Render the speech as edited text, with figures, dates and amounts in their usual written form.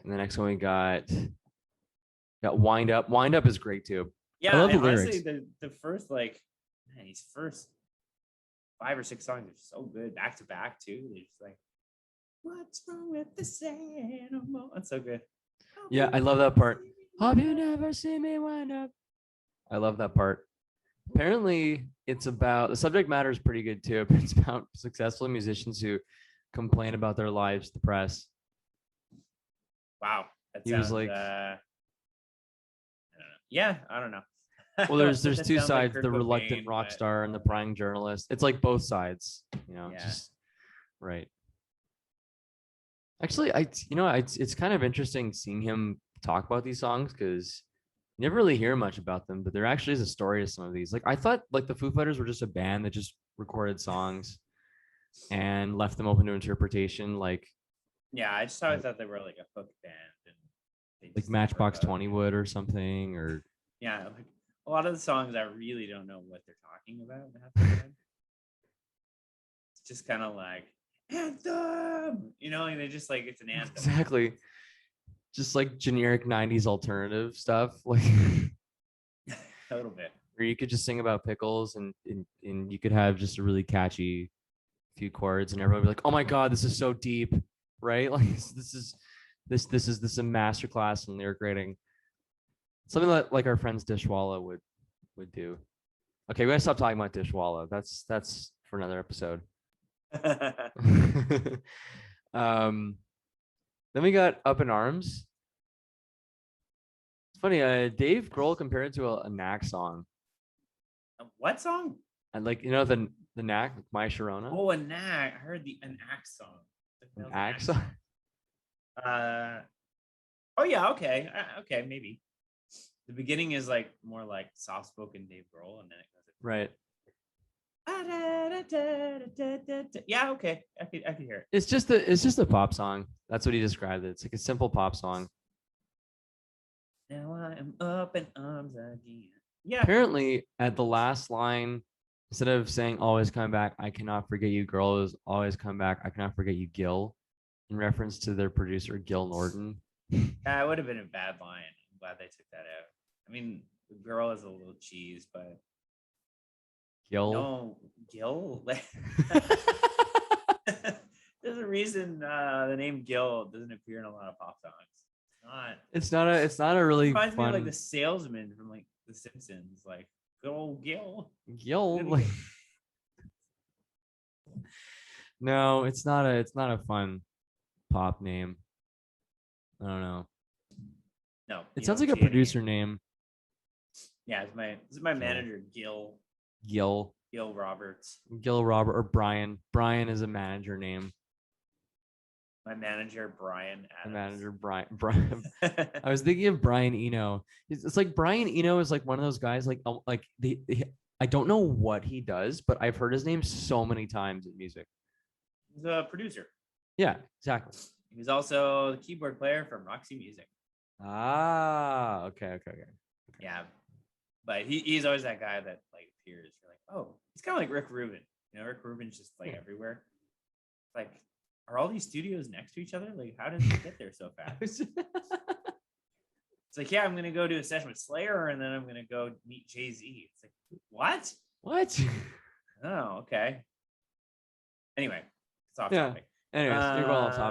And the next one we got Wind Up. Wind Up is great too. I Yeah, love the and honestly, lyrics. the first like man, these first 5 or 6 songs are so good back to back too. They're just like, what's wrong with this animal? That's so good. Yeah, I love that part. Hope you never see me wind up. I love that part. Apparently, it's about the subject matter is pretty good too. It's about successful musicians who complain about their lives to the press. Wow, that He was sounds. like, I don't know. Yeah, I don't know. well, there's That two sounds like sides: Kurt the reluctant Cobain, rock but star and the prying journalist. It's like both sides, yeah. just right. Actually, it's kind of interesting seeing him talk about these songs because you never really hear much about them, but there actually is a story to some of these. Like I thought, like the Foo Fighters were just a band that just recorded songs and left them open to interpretation, Yeah, I just always thought they were like a hook band, and they like just didn't work Matchbox out. 20 would or something, or Yeah, like a lot of the songs, I really don't know what they're talking about half the time. It's just kind of like anthem, like they just like it's an anthem. exactly, just like generic 90s alternative stuff, like A little bit. where you could just sing about pickles and you could have just a really catchy few chords and everyone would be like, oh my god, this is so deep, right? Like this is a masterclass in lyric writing. Something that like our friends Dishwalla would do. Okay, we gotta stop talking about Dishwalla. That's for another episode. um then we got Up in Arms. It's funny, Dave Grohl compared it to a Knack song. What song? And like the Knack, My Sharona. Oh, a Knack. I heard an axe song. An Knack song. Oh yeah, okay, okay, maybe. The beginning is like more like soft-spoken Dave Grohl, and then it goes right. Yeah, okay, I could hear it. It's just a pop song. That's what he described it. It's like a simple pop song. Now I am up in arms again. Yeah. Apparently, at the last line, instead of saying "always come back," I cannot forget you, girl, is "always come back, I cannot forget you, Gil," in reference to their producer Gil Norton. It would have been a bad line. I'm glad they took that out. I mean, the girl is a little cheese, but Gil. no, Gil. There's a reason the name Gil doesn't appear in a lot of pop songs. It's not a really reminds fun. me of like the salesman from like The Simpsons, like good old Gil. Gil. Like... no, it's not a fun pop name. I don't know. No, it sounds like a producer name. Yeah, it's my manager, Gil Roberts. Gil Robert or Brian. Brian is a manager name. My manager, Brian Adams. My manager, Brian. I was thinking of Brian Eno. It's like Brian Eno is like one of those guys. Like I don't know what he does, but I've heard his name so many times in music. He's a producer. Yeah, exactly. He's also the keyboard player from Roxy Music. Ah, okay. Yeah, but he's always that guy that like appears. You're like, oh, he's kind of like Rick Rubin. Rick Rubin's just like everywhere. Like, are all these studios next to each other? Like, how did he get there so fast? It's like, yeah, I'm gonna go do a session with Slayer, and then I'm gonna go meet Jay-Z. It's like, what? What? Oh, okay. Anyway, it's off yeah. topic. Anyways, you're going off topic.